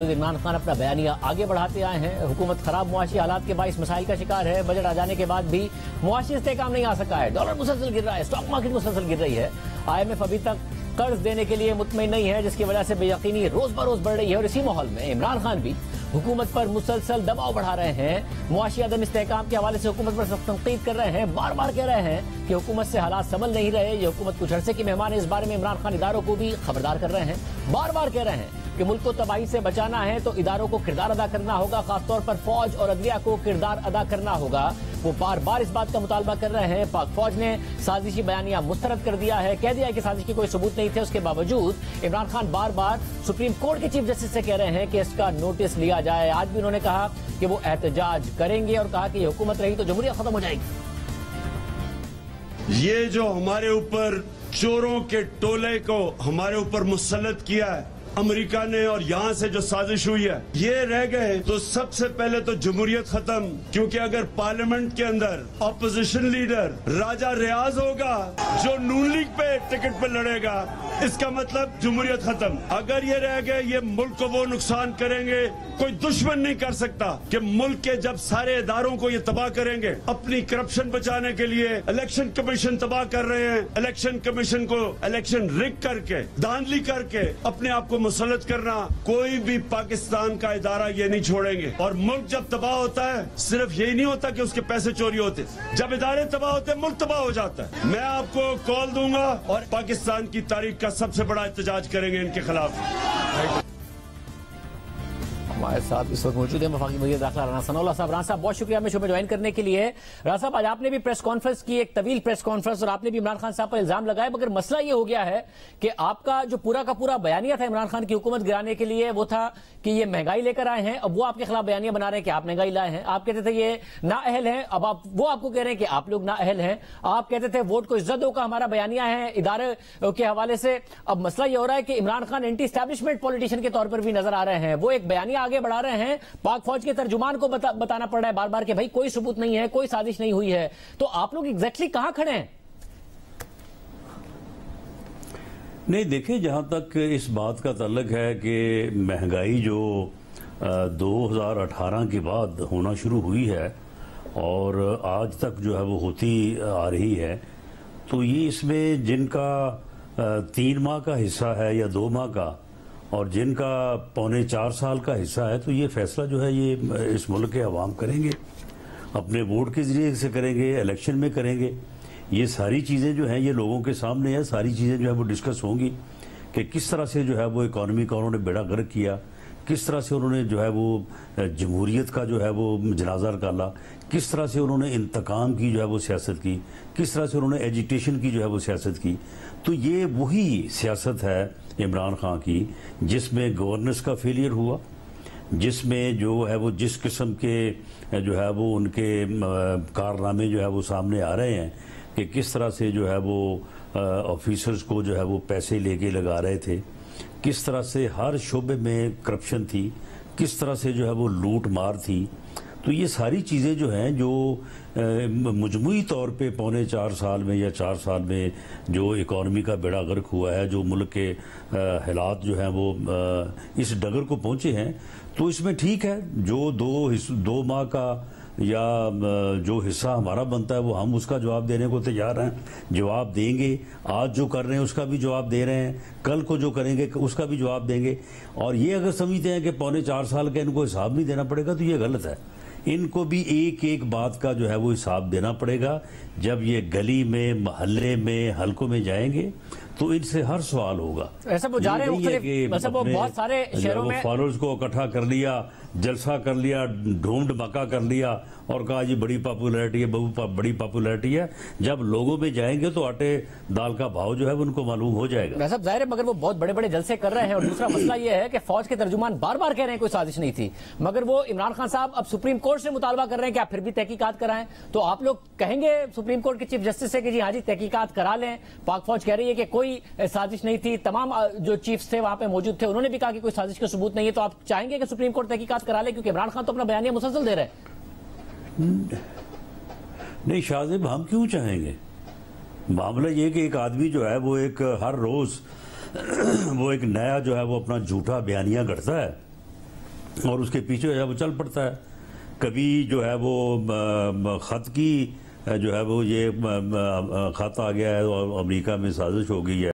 इमरान खान अपना बयानिया आगे बढ़ाते आए हैं। हुकूमत खराब मुआशी हालात के बाइस मसाइल का शिकार है। बजट आ जाने के बाद भी मुआशी इस्तेहकाम नहीं आ सका है। डॉलर मुसलसल गिर रहा है, स्टॉक मार्केट मुसलसल गिर रही है। IMF अभी तक कर्ज देने के लिए मुतमईन नहीं है, जिसकी वजह से बेयकीनी रोज बरोज बढ़ रही है। और इसी माहौल में इमरान खान भी हुकूमत पर मुसलसल दबाव बढ़ा रहे हैं। मुआशी अदम इस्तेहकाम के हवाले से हुकूमत पर सख्त तनकीद कर रहे हैं। बार बार कह रहे हैं कि हुकूमत से हालात संभल नहीं रहे। ये हुकूमत कुछ अरसे की मेहमान है। इस बारे में इमरान खान इदारों को भी खबरदार कर रहे हैं। बार बार कह रहे हैं कि मुल्क को तबाही से बचाना है तो इदारों को किरदार अदा करना होगा, खासतौर पर फौज और अदलिया को किरदार अदा करना होगा। वो बार बार इस बात का मुतालबा कर रहे हैं। पाक फौज ने साजिशी बयानिया मुस्तरद कर दिया है, कह दिया है कि साजिश के कोई सबूत नहीं थे। उसके बावजूद इमरान खान बार बार सुप्रीम कोर्ट के चीफ जस्टिस से कह रहे हैं कि इसका नोटिस लिया जाए। आज भी उन्होंने कहा कि वो एहतजाज करेंगे और कहा कि हुकूमत रही तो जमहूरियत खत्म हो जाएगी। ये जो हमारे ऊपर चोरों के टोले को हमारे ऊपर मुसल्लत किया है अमेरिका ने, और यहाँ से जो साजिश हुई है, ये रह गए तो सबसे पहले तो जमहूरियत खत्म। क्योंकि अगर पार्लियामेंट के अंदर अपोजिशन लीडर राजा रियाज होगा जो नून लीग पे टिकट पे लड़ेगा, इसका मतलब जमहूरियत खत्म। अगर ये रह गए, ये मुल्क को वो नुकसान करेंगे कोई दुश्मन नहीं कर सकता कि मुल्क के जब सारे इदारों को ये तबाह करेंगे। अपनी करप्शन बचाने के लिए इलेक्शन कमीशन तबाह कर रहे हैं। इलेक्शन कमीशन को इलेक्शन रिग करके, धांधली करके अपने आप को मुसल्लत करना, कोई भी पाकिस्तान का इदारा ये नहीं छोड़ेंगे। और मुल्क जब तबाह होता है, सिर्फ यही नहीं होता कि उसके पैसे चोरी होते, जब इदारे तबाह होते हैं मुल्क तबाह हो जाता है। मैं आपको कॉल दूंगा और पाकिस्तान की तारीख का सबसे बड़ा एहतजाज करेंगे इनके खिलाफ। हमारे साथ इस वक्त मौजूद है वफाकी वज़ीर दाखिला राना सनाउल्लाह साहब। राना साहब, बहुत शुक्रिया हमें शो में ज्वाइन करने के लिए। राना साहब, आज आपने भी प्रेस कॉन्फ्रेंस की, एक तवील प्रेस कॉन्फ्रेंस, और आपने भी इमरान खान साहब पर इल्जाम लगाया। मगर मसला ये हो गया है कि आपका जो पूरा का पूरा बयानिया था इमरान खान की हुकूमत गिराने के लिए, वो था कि ये महंगाई लेकर आए हैं। अब वो आपके खिलाफ बयानिया बना रहे हैं कि आप महंगाई लाए हैं। आप कहते थे ये नाअहल हैं, अब वो आपको कह रहे हैं कि आप लोग नाअहल हैं। आप कहते थे वोट को इज्जत दो का हमारा बयानिया है इदारे के हवाले से। अब मसला ये हो रहा है कि Imran Khan anti establishment politician के तौर पर भी नजर आ रहे हैं। वो एक बयानिया आगे बढ़ा रहे हैं, पाक फौज के तर्जुमान को बताना पड़ रहा है बार बार कि भाई कोई सबूत नहीं है, कोई साजिश नहीं हुई है। तो आप लोग एग्जैक्टली कहां खड़े हैं? नहीं, देखिए, जहां तक इस बात का ताल्लुक है कि महंगाई जो 2018 के बाद होना शुरू हुई है और आज तक जो है वो होती आ रही है, तो ये इसमें जिनका 3 माह का हिस्सा है या 2 माह का और जिनका 3.25 साल का हिस्सा है, तो ये फैसला जो है ये इस मुल्क के अवाम करेंगे, अपने वोट के जरिए से करेंगे, इलेक्शन में करेंगे। ये सारी चीज़ें जो हैं ये लोगों के सामने है। सारी चीज़ें जो है वो डिस्कस होंगी कि किस तरह से जो है वो इकॉनमी का उन्होंने बेड़ा गर्क किया, किस तरह से उन्होंने जो है वो जमहूरियत का जो है वो जनाजा निकाला, किस तरह से उन्होंने इंतकाम की जो है वो सियासत की, किस तरह से उन्होंने एजिटेशन की जो है वो सियासत की। तो ये वही सियासत है इमरान खान की जिसमें गवर्नेंस का फेलियर हुआ, जिसमें जो है वो जिस किस्म के जो है वो उनके कारनामे जो है वो सामने आ रहे हैं कि किस तरह से जो है वो ऑफिसर्स को जो है वो पैसे लेके लगा रहे थे, किस तरह से हर शोबे में करप्शन थी, किस तरह से जो है वो लूट मार थी। तो ये सारी चीज़ें जो हैं जो मजमूई तौर पे 3.25 साल में या 4 साल में जो इकॉनमी का बेड़ा गर्क हुआ है, जो मुल्क के हालात जो हैं वो इस डगर को पहुंचे हैं, तो इसमें ठीक है जो 2 माह का या जो हिस्सा हमारा बनता है वो हम उसका जवाब देने को तैयार हैं, जवाब देंगे। आज जो कर रहे हैं उसका भी जवाब दे रहे हैं, कल को जो करेंगे उसका भी जवाब देंगे। और ये अगर समझते हैं कि 3.25 साल का इनको हिसाब नहीं देना पड़ेगा तो ये गलत है। इनको भी एक एक बात का जो है वो हिसाब देना पड़ेगा। जब ये गली में, मोहल्ले में, हलकों में जाएंगे तो इनसे हर सवाल होगा। ऐसा वो जा रहे हैं, वो बहुत सारे शहरों में फॉलोअर्स को इकट्ठा कर लिया, जलसा कर लिया, धूम धमाका कर लिया और कहा जी बड़ी पॉपुलैरिटी है, बड़ी पॉपुलैरिटी है। जब लोगों में जाएंगे तो आटे दाल का भाव जो है उनको मालूम हो जाएगा। सब जाहिर है, मगर वो बहुत बड़े बड़े जलसे कर रहे हैं। और दूसरा मसला ये है कि फौज के तर्जुमान बार बार कह रहे हैं कोई साजिश नहीं थी, मगर वो इमरान खान साहब अब सुप्रीम कोर्ट से मुतालबा कर रहे हैं कि आप फिर भी तहकीकात कराएं। तो आप लोग कहेंगे सुप्रीम कोर्ट के चीफ जस्टिस से कि जी हाँ जी तहकीकात करा लें। पाक फौज कह रही है कि कोई साजिश नहीं थी। तमाम जो चीफ्स थे वहां पे मौजूद थे, उन्होंने भी कहा कि कोई साजिश का सबूत नहीं है। तो आप चाहेंगे कि सुप्रीम कोर्ट तहकीकात करा ले, क्योंकि इमरान खान तो अपना बयानिया मुसलसल दे रहे हैं। नहीं शाहजेब, हम क्यों चाहेंगे? मामला ये कि एक आदमी जो है वो हर रोज वो एक नया जो है वो अपना झूठा बयानिया गढ़ता है और उसके पीछे जो है वो चल पड़ता है। कभी जो है वो खत की जो है वो ये खत आ गया है और अमेरिका में साजिश हो गई है।